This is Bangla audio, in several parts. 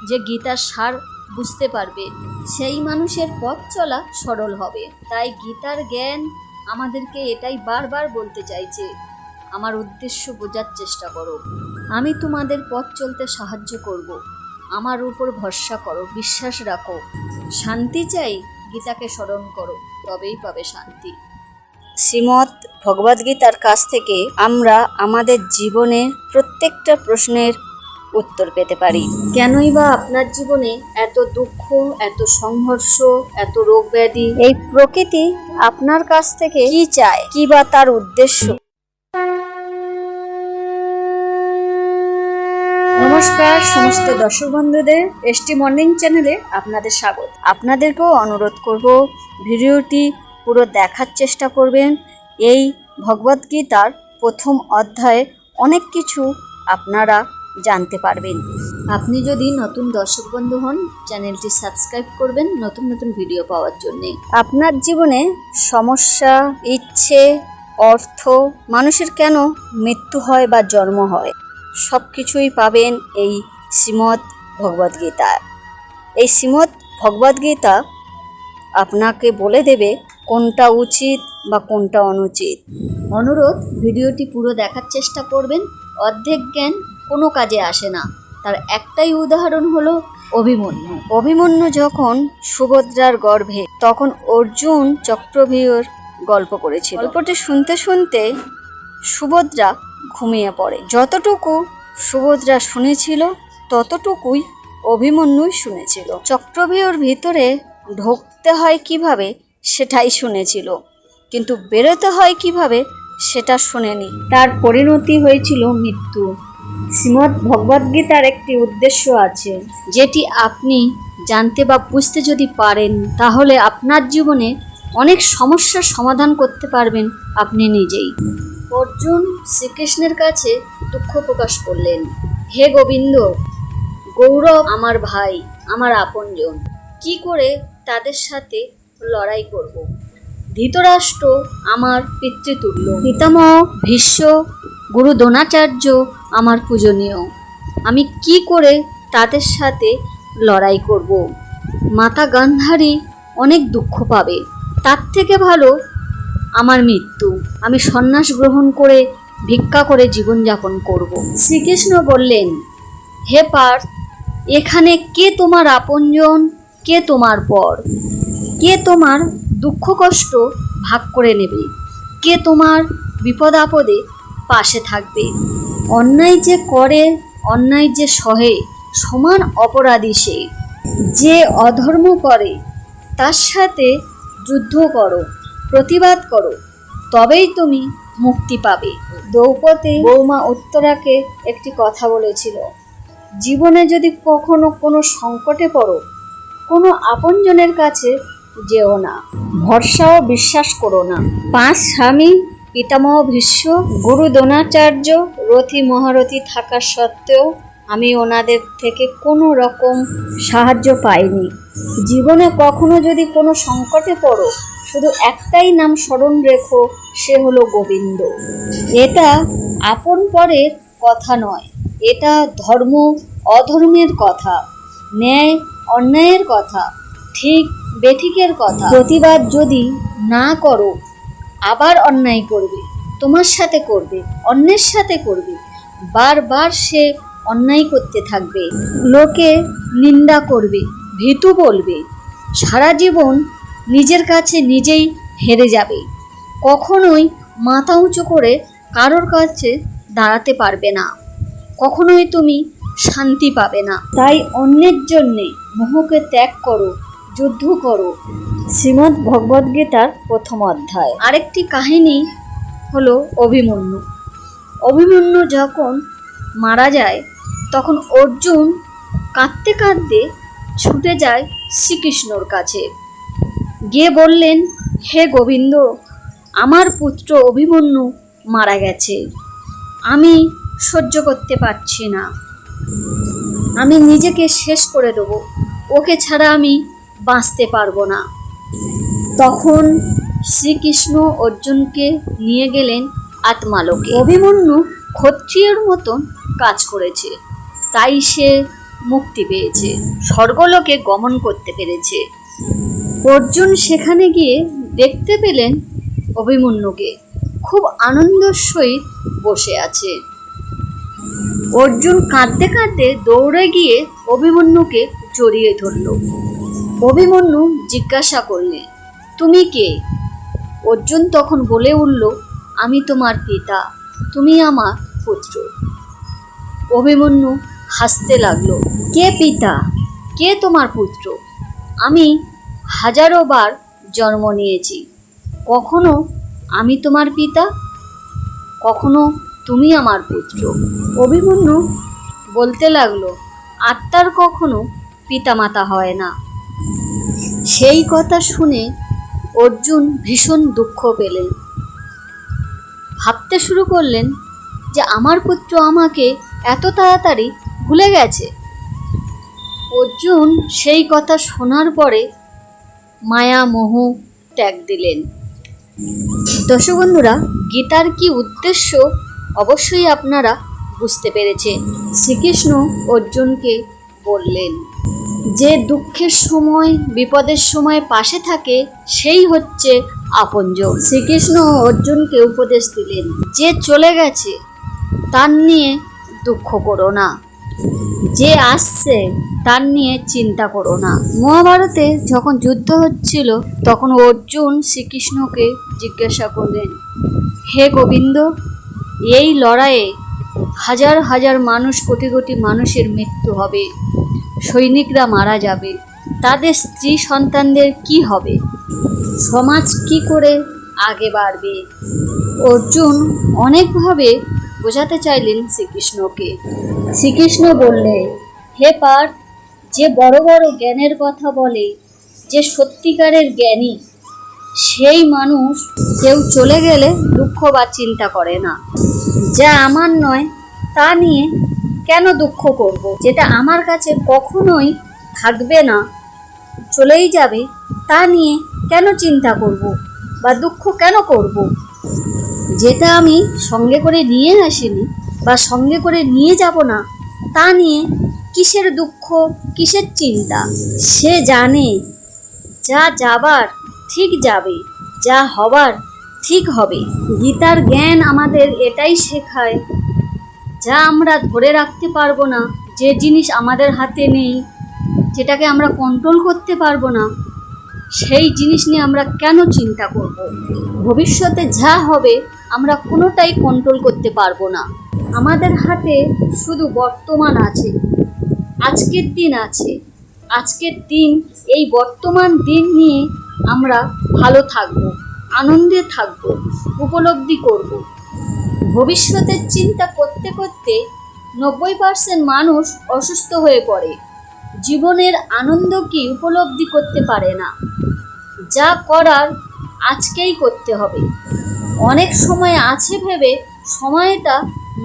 যে গীতার সার বুঝতে পারবে, সেই মানুষের পথ চলা সরল হবে। তাই গীতার জ্ঞান আমাদেরকে এটাই বারবার বলতে চাইছে, আমার উদ্দেশ্য বোঝার চেষ্টা করো, আমি তোমাদের পথ চলতে সাহায্য করব, আমার উপর ভরসা করো, বিশ্বাস রাখো। শান্তি চাই, গীতাকে স্মরণ করো, তবেই পাবে শান্তি। শ্রীমদ্ ভগবদ্গীতার কাছ থেকে আমরা আমাদের জীবনের প্রত্যেকটা প্রশ্নের উত্তর পেতে পারি। কেনই বা আপনার জীবনে এত দুঃখ, এত সংঘর্ষ, এত রোগ ব্যাধি? এই প্রকৃতি আপনার কাছ থেকে কি চায়, কি বা তার উদ্দেশ্য? নমস্কার সমস্ত দর্শক বন্ধুদের, এসটি মর্নিং চ্যানেলে আপনাদের স্বাগত। আপনাদেরকেও অনুরোধ করব, ভিডিওটি পুরো দেখার চেষ্টা করবেন। এই ভগবদ্গীতার প্রথম অধ্যায়ে অনেক কিছু আপনারা জানতে পারবেন। আপনি যদি নতুন দর্শক বন্ধু হন, চ্যানেলটি সাবস্ক্রাইব করবেন নতুন নতুন ভিডিও পাওয়ার জন্যে। আপনার জীবনে সমস্যা, ইচ্ছে, অর্থ, মানুষের কেন মৃত্যু হয় বা জন্ম হয়, সব কিছুই পাবেন এই শ্রীমদ্ ভগবদ্গীতা। এই শ্রীমদ্ ভগবদ্গীতা আপনাকে বলে দেবে কোনটা উচিত বা কোনটা অনুচিত। অনুরোধ, ভিডিওটি পুরো দেখার চেষ্টা করবেন। অর্ধেক জ্ঞান কোনো কাজে আসে না। তার একটাই উদাহরণ হলো অভিমন্যু। অভিমন্যু যখন সুভদ্রার গর্ভে, তখন অর্জুন চক্রব্যূহের গল্প করেছিল। গল্পটি শুনতে শুনতে সুভদ্রা ঘুমিয়ে পড়ে। যতটুকু সুভদ্রা শুনেছিল ততটুকুই অভিমন্যু শুনেছিল। চক্রব্যূহের ভিতরে ঢুকতে হয় কিভাবে সেটাই শুনেছিল, কিন্তু বেরোতে হয় কিভাবে সেটা শুনেনি। তার পরিণতি হয়েছিল মৃত্যু। শ্রীমদ্ ভগবদ্গীতার একটি উদ্দেশ্য আছে, যেটি আপনি জানতে বা বুঝতে যদি পারেন, তাহলে আপনার জীবনে অনেক সমস্যার সমাধান করতে পারবেন আপনি নিজেই। অর্জুন শ্রীকৃষ্ণের কাছে দুঃখ প্রকাশ করলেন, হে গোবিন্দ, গৌরব আমার ভাই, আমার আপনজন, কি করে তাদের সাথে লড়াই করব? ধৃতরাষ্ট্র আমার পিতৃতুল্য, পিতামহ ভীষ্ম, গুরু দ্রোণাচার্য আমার পূজনীয়, আমি কি করে তাদের সাথে লড়াই করব? মাতা গান্ধারী অনেক দুঃখ পাবে, তার থেকে ভালো আমার মৃত্যু। আমি সন্ন্যাস গ্রহণ করে ভিক্ষা করে জীবনযাপন করব। শ্রীকৃষ্ণ বললেন, হে পার্থ, এখানে কে তোমার আপনজন, কে তোমার পর? কে তোমার দুঃখ কষ্ট ভাগ করে নেবে? কে তোমার বিপদ আপদে পাশে থাকবে? অন্যায় যে করে, অন্যায় যে সহে, সমান অপরাধী সে। যে অধর্ম করে তার সাথে যুদ্ধ করো, প্রতিবাদ করো, তবেই তুমি মুক্তি পাবে। দ্রৌপদী বৌমা উত্তরাকে একটি কথা বলেছিল, জীবনে যদি কখনো কোনো সংকটে পড়ো, কোনো আপনজনের কাছে যেও না, ভরসা ও বিশ্বাস করো না। 5 স্বামী, পিতামহ ভীষ্ম, গুরু দ্রোণাচার্য রথী মহারথী থাকা সত্ত্বেও আমি ওনাদের থেকে কোনো রকম সাহায্য পাইনি। জীবনে কখনো যদি কোনো সংকটে পড়ো, শুধু একটাই নাম স্মরণ রেখো, সে হলো গোবিন্দ। এটা আপন পরের কথা নয়, এটা ধর্ম অধর্মের কথা, ন্যায় অন্যায়ের কথা, ঠিক বেঠিকের কথা। প্রতিবাদ যদি না করো, আবার অন্যায় করবে, তোমার সাথে করবে, অন্যের সাথে করবে, বারবার সে অন্যায় করতে থাকবে, লোকে নিন্দা করবে, ভীতু বলবে, সারা জীবন নিজের কাছে নিজেই হেরে যাবে, কখনোই মাথা উঁচু করে কারোর কাছে দাঁড়াতে পারবে না, কখনোই তুমি শান্তি পাবে না। তাই অন্যের জন্যে মোহকে ত্যাগ করো, যুদ্ধ করো। শ্রীমদ্ ভগবদ্গীতার প্রথম অধ্যায়। আরেকটি কাহিনী হলো অভিমন্যু। অভিমন্যু যখন মারা যায়, তখন অর্জুন কাঁদতে কাঁদতে ছুটে যায় শ্রীকৃষ্ণর কাছে, গিয়ে বললেন, হে গোবিন্দ, আমার পুত্র অভিমন্যু মারা গেছে, আমি সহ্য করতে পারছি না, আমি নিজেকে শেষ করে দেব, ওকে ছাড়া আমি বাঁচতে পারবো না। তখন শ্রীকৃষ্ণ অর্জুনকে নিয়ে গেলেন আত্মালোকে। অভিমন্যু ক্ষত্রিয়র মতন কাজ করেছে, তাই সে মুক্তি পেয়েছে, স্বর্গলোকে গমন করতে পেরেছে। অর্জুন সেখানে গিয়ে দেখতে পেলেন অভিমন্যুকে খুব আনন্দের সহিত বসে আছে। অর্জুন কাঁদতে কাঁদতে দৌড়ে গিয়ে অভিমন্যুকে জড়িয়ে ধরল। অভিমন্যু জিজ্ঞাসা করলে, তুমি কে? অর্জুন তখন বলে উঠল, আমি তোমার পিতা, তুমি আমার পুত্র। অভিমন্যু হাসতে লাগলো, কে পিতা, কে তোমার পুত্র? আমি হাজারো বার জন্ম নিয়েছি, কখনো আমি তোমার পিতা, কখনো তুমি আমার পুত্র। অভিমন্যু বলতে লাগলো, আত্মার কখনো পিতামাতা হয় না। সেই কথা শুনে অর্জুন ভীষণ দুঃখ পেলেন। ভাবতে শুরু করলেন যে আমার পুত্র আমাকে এত তাড়াতাড়ি ভুলে গেছে। অর্জুন সেই কথা শোনার পরে মায়া মোহ ত্যাগ দিলেন। দর্শক বন্ধুরা, গীতার কি উদ্দেশ্য অবশ্যই আপনারা বুঝতে পেরেছেন। শ্রীকৃষ্ণ অর্জুনকে বললেন যে দুঃখের সময় বিপদের সময় পাশে থাকে সেই হচ্ছে আপনজন। শ্রীকৃষ্ণ অর্জুনকে উপদেশ দিলেন যে চলে গেছে তার নিয়ে দুঃখ করো না, যে আসছে তার নিয়ে চিন্তা করো না। মহাভারতে যখন যুদ্ধ হচ্ছিল তখন অর্জুন শ্রীকৃষ্ণকে জিজ্ঞাসা করলেন, হে গোবিন্দ, এই লড়াইয়ে হাজার হাজার মানুষ, কোটি কোটি মানুষের মৃত্যু হবে, সৈনিকরা মারা যাবে, তাদের স্ত্রী সন্তানদের কি হবে, সমাজ কি করে আগে বাড়বে? অর্জুন অনেকভাবে বোঝাতে চাইলেন শ্রীকৃষ্ণকে। শ্রীকৃষ্ণ বললে, হে পার্থ, যে বড় বড় জ্ঞানের কথা বলে, যে সত্যিকারের জ্ঞানী, সেই মানুষ কেউ চলে গেলে দুঃখ বা চিন্তা করে না। যা আমার নয় তা নিয়ে কেন দুঃখ করব? যেটা আমার কাছে কখনোই থাকবে না, চলেই যাবে, তা নিয়ে কেন চিন্তা করব বা দুঃখ কেন করব? যেটা আমি সঙ্গে করে নিয়ে আসিনি বা সঙ্গে করে নিয়ে যাব না, তা নিয়ে কিসের দুঃখ, কিসের চিন্তা? সে জানে যা যাবার ঠিক যাবে, যা হবার ঠিক হবে। গীতার জ্ঞান আমাদের এটাই শেখায়, যা আমরা ধরে রাখতে পারবো না, যে জিনিস আমাদের হাতে নেই, যেটাকে আমরা কন্ট্রোল করতে পারবো না, সেই জিনিস নিয়ে আমরা কেন চিন্তা করব? ভবিষ্যতে যা হবে আমরা কোনোটাই কন্ট্রোল করতে পারবো না। আমাদের হাতে শুধু বর্তমান আছে, আজকের দিন আছে। আজকের দিন, এই বর্তমান দিন নিয়ে আমরা ভালো থাকবো, আনন্দে থাকবো, উপলব্ধি করব। ভবিষ্যতের চিন্তা করতে করতে 90% মানুষ অসুস্থ হয়ে পড়ে, জীবনের আনন্দ কি উপলব্ধি করতে পারে না। যা করার আজকেই করতে হবে। অনেক সময় আছে ভেবে সময়টা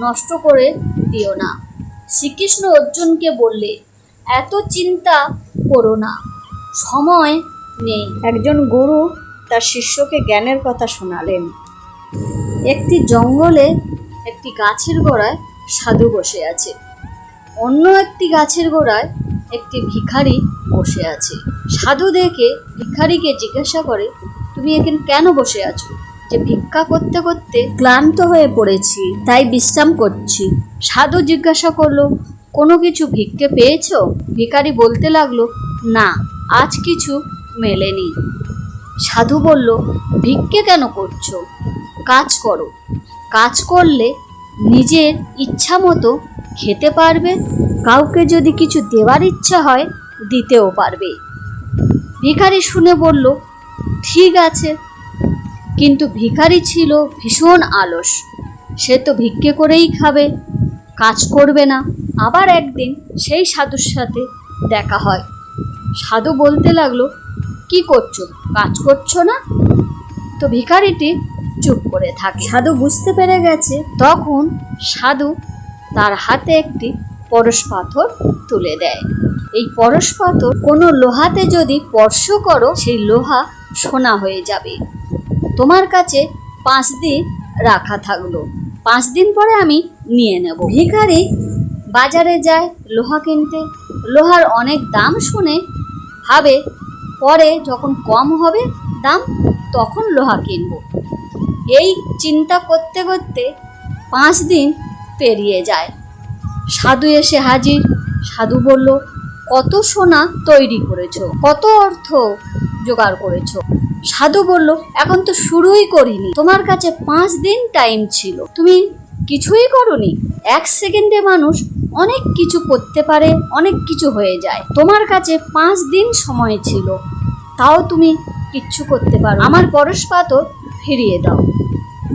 নষ্ট করে দিও না। শ্রীকৃষ্ণ অর্জুনকে বললে, এত চিন্তা করো না, সময় নেই। একজন গুরু তার শিষ্যকে জ্ঞানের কথা শোনালেন। একটি জঙ্গলে একটি গাছের গোড়ায় সাধু বসে আছে, অন্য একটি গাছের গোড়ায় একটি ভিখারি বসে আছে। সাধু দেখে ভিখারিকে জিজ্ঞাসা করে, তুমি এখানে কেন বসে আছো? যে ভিক্ষা করতে করতে ক্লান্ত হয়ে পড়েছি, তাই বিশ্রাম করছি। সাধু জিজ্ঞাসা করলো, কোনো কিছু ভিক্ষে পেয়েছো? ভিখারি বলতে লাগলো, না, আজ কিছু মেলেনি। সাধু বলল, ভিক্ষে কেন করছো? কাজ করো, কাজ করলে নিজের ইচ্ছা মতো খেতে পারবে, কাউকে যদি কিছু দেওয়ার ইচ্ছা হয় দিতেও পারবে। ভিখারি শুনে বলল, ঠিক আছে। কিন্তু ভিখারি ছিল ভীষণ অলস, সে তো ভিক্ষে করেই খাবে, কাজ করবে না। আবার একদিন সেই সাধুর সাথে দেখা হয়। সাধু বলতে লাগলো, কি করছো, কাজ করছো না? তো ভিখারিটি চুপ করে থাকে। সাধু বুঝতে পেরে গেছে। তখন সাধু তার হাতে একটি পরশ পাথর তুলে দেয়। এই পরশ পাথর কোনো লোহাতে যদি স্পর্শ করো, সেই লোহা সোনা হয়ে যাবে। তোমার কাছে 5 দিন রাখা থাকলো, 5 দিন পরে আমি নিয়ে নেব। ভিখারি বাজারে যায় লোহা কিনতে। লোহার অনেক দাম শুনে ভাবে পরে যখন কম হবে দাম তখন লোহা কিনবো। এই চিন্তা করতে করতে 5 দিন পেরিয়ে যায়। সাধু এসে হাজির। সাধু বলল, কত সোনা তৈরি করেছো, কত অর্থ জোগাড় করেছো? সাধু বলল, এখন তো শুরুই করিনি, তোমার কাছে 5 দিন টাইম ছিল, তুমি কিছুই করোনি। 1 সেকেন্ডে মানুষ অনেক কিছু করতে পারে, অনেক কিছু হয়ে যায়। তোমার কাছে 5 দিন সময় ছিল, তাও তুমি কিচ্ছু করতে পারো। আমার পরশ পাথর ফিরিয়ে দাও।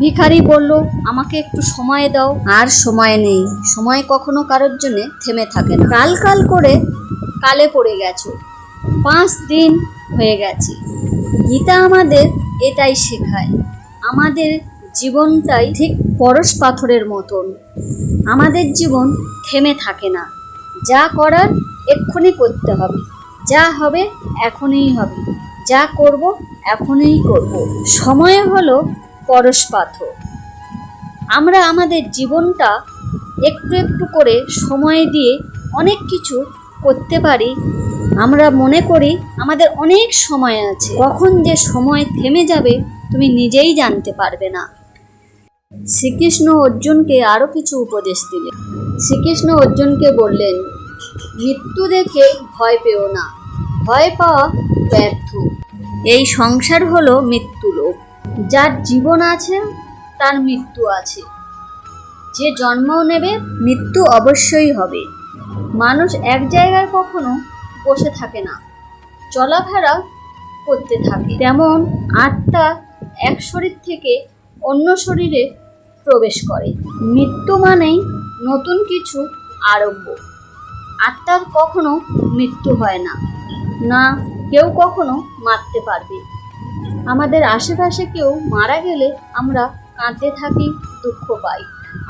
ভিখারি বলল, আমাকে একটু সময় দাও। আর সময় নেই, সময় কখনো কারোর জন্য থেমে থাকে না। কাল কাল করে কালে পড়ে গেছো, 5 দিন হয়ে গেছে। গীতা আমাদের এটাই শেখায়। আমাদের জীবনটাই ঠিক পরশ পাথরের মতন, আমাদের জীবন থেমে থাকে না। যা করার এক্ষুনি করতে হবে, যা হবে এখনই হবে, যা করব এখনই করব। সময় হলো পরশ পাথর। আমরা আমাদের জীবনটা একটু একটু করে সময় দিয়ে অনেক কিছু করতে পারি। আমরা মনে করি আমাদের অনেক সময় আছে, কখন যে সময় থেমে যাবে তুমি নিজেই জানতে পারবে না। শ্রীকৃষ্ণ অর্জুনকে আরও কিছু উপদেশ দিলেন। শ্রীকৃষ্ণ অর্জুনকে বললেন, মৃত্যু দেখে ভয় পেও না, ভয় পাওয়া ব্যর্থ। এই সংসার হলো মৃত্যুলোক। যার জীবন আছে তার মৃত্যু আছে। যে জন্ম নেবে মৃত্যু অবশ্যই হবে। মানুষ এক জায়গায় কখনো বসে থাকে না, চলাফেরা করতে থাকে। তেমন আত্মা এক শরীর থেকে অন্য শরীরে প্রবেশ করে। মৃত্যু মানেই নতুন কিছু আরম্ভ। আত্মার কখনো মৃত্যু হয় না, না কেউ কখনো মারতে পারবে। আমাদের আশেপাশে কেউ মারা গেলে আমরা কাঁদতে থাকি, দুঃখ পাই।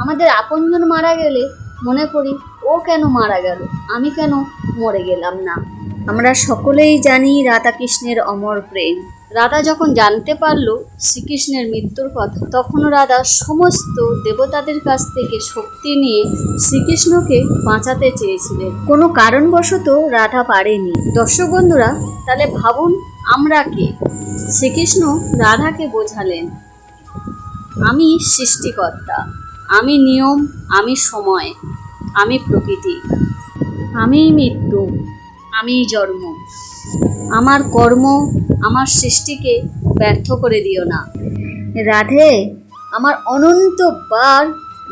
আমাদের আপনজন মারা গেলে মনে করি, ও কেন মারা গেল, আমি কেন মরে গেলাম না। আমরা সকলেই জানি রাধাকৃষ্ণের অমর প্রেম। রাধা যখন জানতে পারল শ্রীকৃষ্ণের মৃত্যুর কথা, তখন রাধা সমস্ত দেবতাদের কাছ থেকে শক্তি নিয়ে শ্রীকৃষ্ণকে বাঁচাতে চেয়েছিলেন। কোনো কারণবশত রাধা পারেনি। দর্শক বন্ধুরা, তাহলে ভাবুন আমরা কে? শ্রীকৃষ্ণ রাধাকে বোঝালেন, আমি সৃষ্টিকর্তা, আমি নিয়ম, আমি সময়, আমি প্রকৃতি, আমি মৃত্যু, আমি জন্ম। আমার কর্ম, আমার সৃষ্টিকে ব্যর্থ করে দিও না। রাধে, আমার অনন্তবার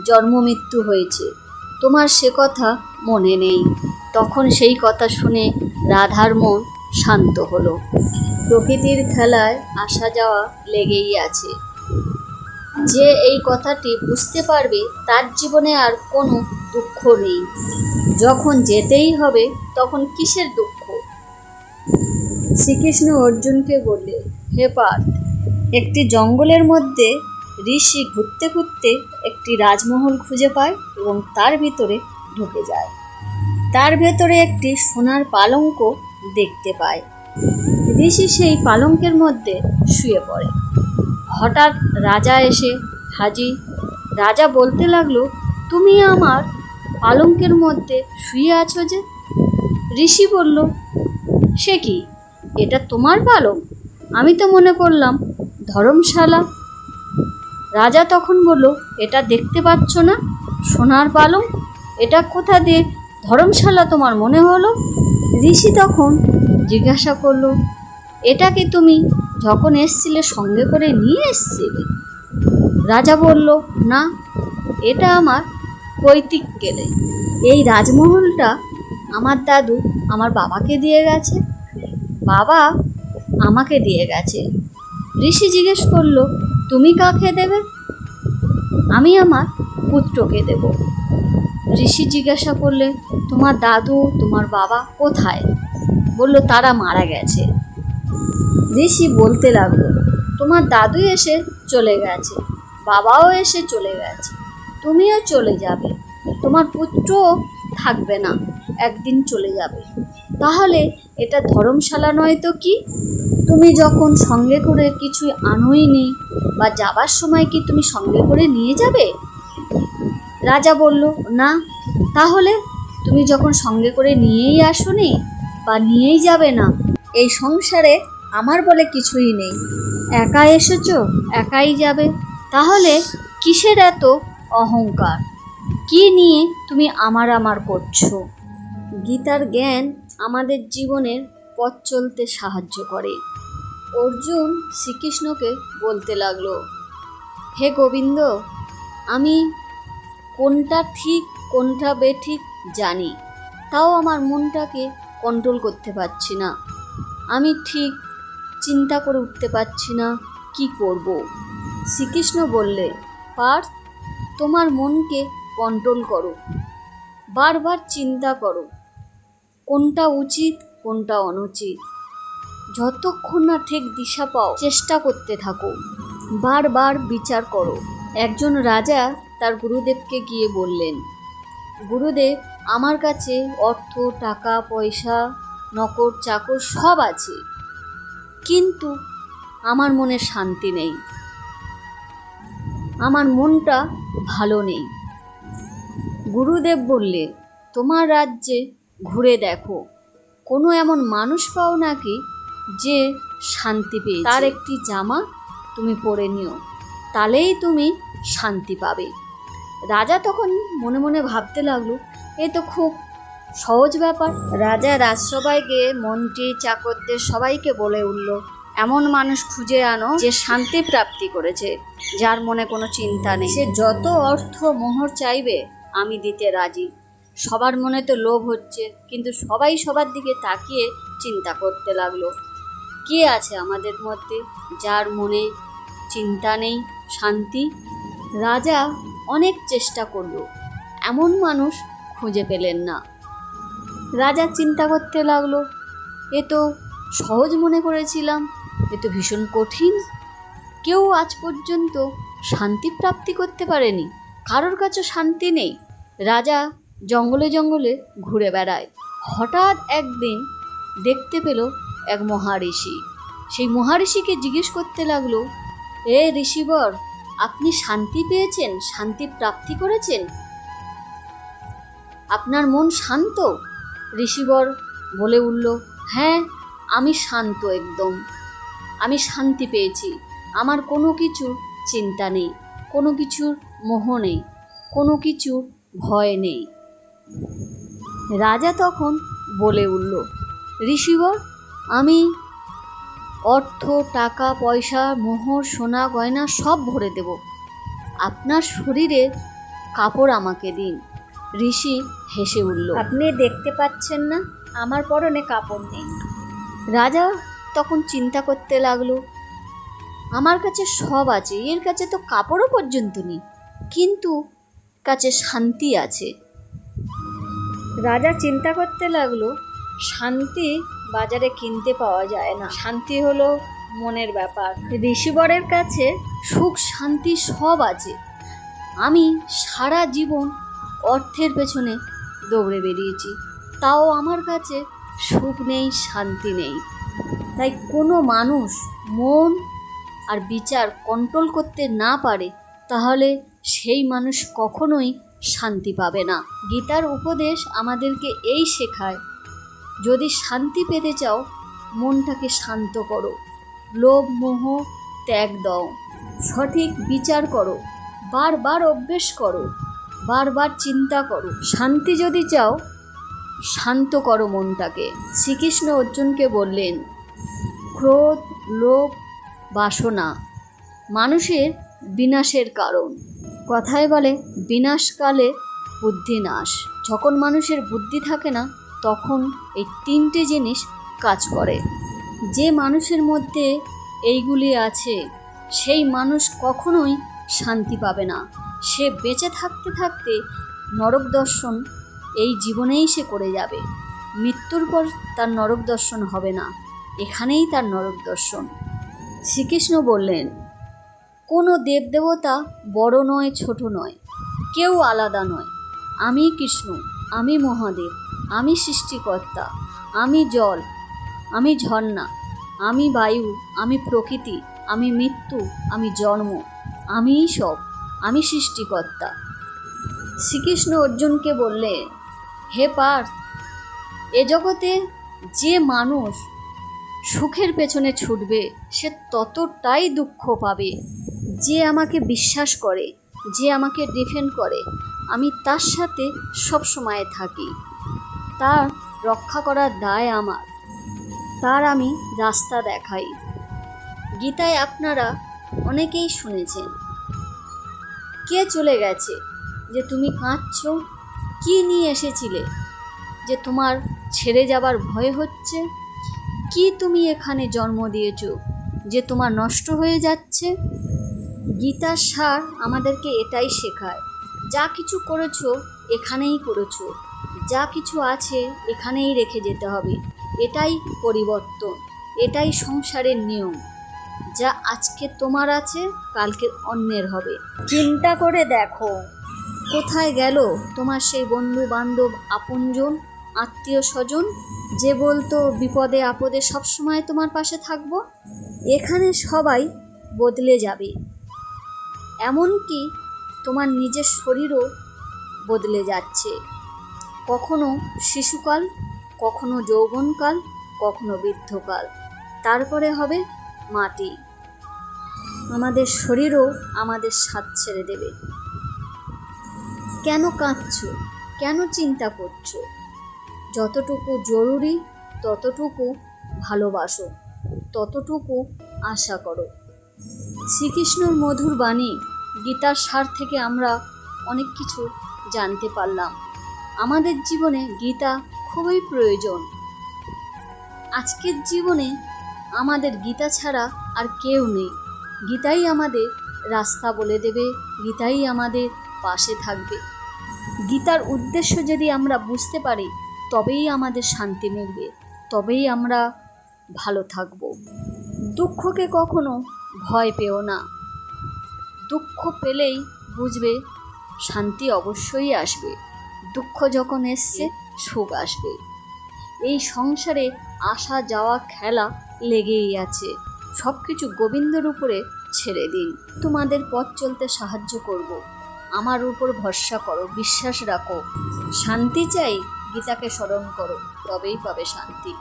জন্ম মৃত্যু হয়েছে, তোমার সে কথা মনে নেই। তখন সেই কথা শুনে রাধার মন শান্ত হলো। প্রকৃতির খেলায় আসা যাওয়া লেগেই আছে। যে এই কথাটি বুঝতে পারবে তার জীবনে আর কোনো দুঃখ নেই। যখন যেতেই হবে তখন কিসের দুঃখ? শ্রীকৃষ্ণ অর্জুনকে বললে, হে পার্থ, একটি জঙ্গলের মধ্যে ঋষি ঘুরতে ঘুরতে একটি রাজমহল খুঁজে পায় এবং তার ভিতরে ঢুকে যায়। তার ভেতরে একটি সোনার পালঙ্ক দেখতে পায়। ঋষি সেই পালঙ্কের মধ্যে শুয়ে পড়ে। হঠাৎ রাজা এসে হাজির। রাজা বলতে লাগলো, তুমি আমার পালঙ্কের মধ্যে শুয়ে আছো যে? ঋষি বলল, সে কি, এটা তোমার পালঙ্ক? আমি তো মনে করলাম ধর্মশালা। রাজা তখন বলল, এটা দেখতে পাচ্ছ না সোনার পালঙ্ক, এটা কোথা দিয়ে ধর্মশালা তোমার মনে হলো? ঋষি তখন জিজ্ঞাসা করলো, এটা কি তুমি যখন এসছিলে সঙ্গে করে নিয়ে এসছিলে? রাজা বলল, না, এটা আমার পৈতৃক কেলে। এই রাজমহলটা আমার দাদু আমার বাবাকে দিয়ে গেছে, বাবা আমাকে দিয়ে গেছে। ঋষি জিজ্ঞেস করলো, তুমি কাকে দেবে? আমি আমার পুত্রকে দেব। ঋষি জিজ্ঞাসা করলে, তোমার দাদু তোমার বাবা কোথায়? বলল, তারা মারা গেছে। ঋষি বলতে লাগলো, তোমার দাদু এসে চলে গেছে, বাবাও এসে চলে গেছে, তুমিও চলে যাবে, তোমার পুত্রও থাকবে না, একদিন চলে যাবে। তাহলে এটা ধর্মশালা নয় তো কি? তুমি যখন সঙ্গে করে কিছু আনোইনি, বা যাবার সময় কি তুমি সঙ্গে করে নিয়ে যাবে? রাজা বলল, না। তাহলে তুমি যখন সঙ্গে করে নিয়েই আসোনি বা নিয়েই যাবে না, এই সংসারে আমার বলে কিছুই নেই। একা এসেছো, একাই যাবে, তাহলে কিসের এত অহংকার? কি নিয়ে তুমি আমার আমার করছো? গীতার জ্ঞান আমাদের জীবনের পথ চলতে সাহায্য করে। অর্জুন শ্রীকৃষ্ণকে বলতে লাগলো, হে গোবিন্দ, আমি কোনটা ঠিক কোনটা বেঠিক জানি, তাও আমার মনটাকে কন্ট্রোল করতে পারছি না। আমি ঠিক চিন্তা করে উঠতে পারছি না কি করব। শ্রীকৃষ্ণ বললে, পার্থ, তোমার মনকে কন্ট্রোল করো, বারবার চিন্তা করো কোনটা উচিত কোনটা অনুচিত। যতক্ষণ না ঠিক দিশা পাও চেষ্টা করতে থাকো, বারবার বিচার করো। একজন রাজা তার গুরুদেবকে গিয়ে বললেন, গুরুদেব, আমার কাছে অর্থ, টাকা পয়সা, নকর চাকর সব আছে, কিন্তু আমার মনে শান্তি নেই, আমার মনটা ভালো নেই। গুরুদেব বললে, তোমার রাজ্যে ঘুরে দেখো, কোনো এমন মানুষ পাও নাকি যে শান্তি পেয়েছে? তার একটি জামা তুমি পরে নিও, তাহলেই তুমি শান্তি পাবে। রাজা তখন মনে মনে ভাবতে লাগলো, এ তো খুব সহজ ব্যাপার। রাজা রাজসভায় গিয়ে মন্ত্রী চাকরদের সবাইকে বলে উঠল, এমন মানুষ খুঁজে আনো যে শান্তি প্রাপ্তি করেছে, যার মনে কোনো চিন্তা নেই। সে যত অর্থ মোহর চাইবে আমি দিতে রাজি। সবার মনে তো লোভ হচ্ছে, কিন্তু সবাই সবার দিকে তাকিয়ে চিন্তা করতে লাগলো, কে আছে আমাদের মধ্যে যার মনে চিন্তা নেই, শান্তি? রাজা অনেক চেষ্টা করলো, এমন মানুষ খুঁজে পেলেন না। রাজা চিন্তা করতে লাগলো, এ তো সহজ মনে করেছিলাম, এ তো ভীষণ কঠিন। কেউ আজ পর্যন্ত শান্তি প্রাপ্তি করতে পারেনি, কারোর কাছে শান্তি নেই। রাজা জঙ্গলে জঙ্গলে ঘুরে বেড়ায়। হঠাৎ একদিন দেখতে পেল এক মহাঋষি। সেই মহাঋষিকে জিজ্ঞেস করতে লাগলো, এ ঋষিবর, আপনি শান্তি পেয়েছেন, শান্তি প্রাপ্তি করেছেন? আপনার মন শান্ত? ঋষিবর বলে উঠল, হ্যাঁ, আমি শান্ত, একদম আমি শান্তি পেয়েছি। আমার কোনো কিছুর চিন্তা নেই, কোনো কিছুর মোহ নেই, কোনো কিছুর ভয় নেই। রাজা তখন বলে উঠল, ঋষিবর, আমি অর্থ, টাকা পয়সা, মোহর, সোনা গয়না সব ভরে দেব, আপনার শরীরের কাপড় আমাকে দিন। ঋষি হেসে উঠল, আপনি দেখতে পাচ্ছেন না আমার পরনে কাপড় নেই? রাজা তখন চিন্তা করতে লাগলো, আমার কাছে সব আছে, এর কাছে তো কাপড়ও পর্যন্ত নেই, কিন্তু কাছে শান্তি আছে। রাজা চিন্তা করতে লাগলো, শান্তি বাজারে কিনতে পাওয়া যায় না, শান্তি হলো মনের ব্যাপার। ঋষিবরের কাছে সুখ শান্তি সব আছে। আমি সারা জীবন অর্থের পেছনে দৌড়ে বেরিয়েছি, তাও আমার কাছে সুখ নেই, শান্তি নেই। তাই কোনো মানুষ মন আর বিচার কন্ট্রোল করতে না পারে, তাহলে সেই মানুষ কখনোই শান্তি পাবে না। গীতার উপদেশ আমাদেরকে এই শেখায়, যদি শান্তি পেতে চাও মনটাকে শান্ত করো, লোভ মোহ ত্যাগ দাও, সঠিক বিচার করো, বারবার অভ্যেস করো, বারবার চিন্তা করো। শান্তি যদি চাও শান্ত করো মনটাকে। শ্রীকৃষ্ণ অর্জুনকে বললেন, ক্রোধ, লোভ, বাসনা মানুষের বিনাশের কারণ। কথায় বলে, বিনাশকালে বুদ্ধি নাশ। যখন মানুষের বুদ্ধি থাকে না, তখন এই তিনটে জিনিস কাজ করে। যে মানুষের মধ্যে এইগুলি আছে, সেই মানুষ কখনোই শান্তি পাবে না। সে বেঁচে থাকতে থাকতে নরক দর্শন এই জীবনেই সে করে যাবে। মৃত্যুর পর তার নরক দর্শন হবে না, এখানেই তার নরক দর্শন। শ্রীকৃষ্ণ বললেন, কোনো দেবদেবতা বড় নয়, ছোট নয়, কেউ আলাদা নয়। আমি কৃষ্ণ, আমি মহাদেব, আমি সৃষ্টিকর্তা, আমি জল, আমি ঝর্ণা, আমি বায়ু, আমি প্রকৃতি, আমি মৃত্যু, আমি জন্ম, আমিই সব, আমি সৃষ্টিকর্তা। শ্রীকৃষ্ণ অর্জুনকে বললেন, হে পার্থ, এ জগতে যে মানুষ সুখের পেছনে ছুটবে সে ততটাই দুঃখ পাবে। যে আমাকে বিশ্বাস করে, যে আমাকে ডিফেন্ড করে, আমি তার সাথে সব সময় থাকি, তার রক্ষা করার দায় আমার, তার আমি রাস্তা দেখাই। গীতায় আপনারা অনেকেই শুনেছেন, কে চলে গেছে যে তুমি কাঁদছো? কি নিয়ে এসেছিলে যে তোমার ছেড়ে যাবার ভয় হচ্ছে? কি তুমি এখানে জন্ম দিয়েছো যে তোমার নষ্ট হয়ে যাচ্ছে? গীতার সার আমাদেরকে এটাই শেখায়, যা কিছু করেছো এখানেই করেছো, যা কিছু আছে এখানেই রেখে যেতে হবে। এটাই পরিবর্তন, এটাই সংসারের নিয়ম। যা আজকে তোমার আছে কালকে অন্যের হবে। চিন্তা করে দেখো, কোথায় গেল তোমার সেই বন্ধু বান্ধব, আপনজন, আত্মীয় স্বজন যে বলতো বিপদে আপদে সবসময় তোমার পাশে থাকবো? এখানে সবাই বদলে যাবে, এমনকি তোমার নিজের শরীরও বদলে যাচ্ছে। কখনো শিশুকাল, কখনো যৌবনকাল, কখনো বৃদ্ধকাল, তারপরে হবে মাটি। আমাদের শরীরও আমাদের সাথ ছেড়ে দেবে। কেন কাঁদছো? কেন চিন্তা করছো? যতটুকু জরুরি ততটুকু ভালোবাসো, ততটুকু আশা করো। শ্রীকৃষ্ণর মধুর বাণী, গীতার সার থেকে আমরা অনেক কিছু জানতে পারলাম। আমাদের জীবনে গীতা খুবই প্রয়োজন। আজকের জীবনে আমাদের গীতা ছাড়া আর কেউ নেই। গীতাই আমাদের রাস্তা বলে দেবে, গীতাই আমাদের পাশে থাকবে। গীতার উদ্দেশ্য যদি আমরা বুঝতে পারি তবেই আমাদের শান্তি মিলবে, তবেই আমরা ভালো থাকব। দুঃখকে কখনো ভয় পেও না। দুঃখ পেলেই বুঝবে শান্তি অবশ্যই আসবে। দুঃখ যখন এসছে সুখ আসবে। এই সংসারে আসা যাওয়া খেলা লেগেই আছে। সব কিছু গোবিন্দর উপরে ছেড়ে দিন। তোমাদের পথ চলতে সাহায্য করব। আমার উপর ভরসা করো, বিশ্বাস রাখো। শান্তি চাই, গীতাকে স্মরণ করো, তবেই পাবে শান্তি।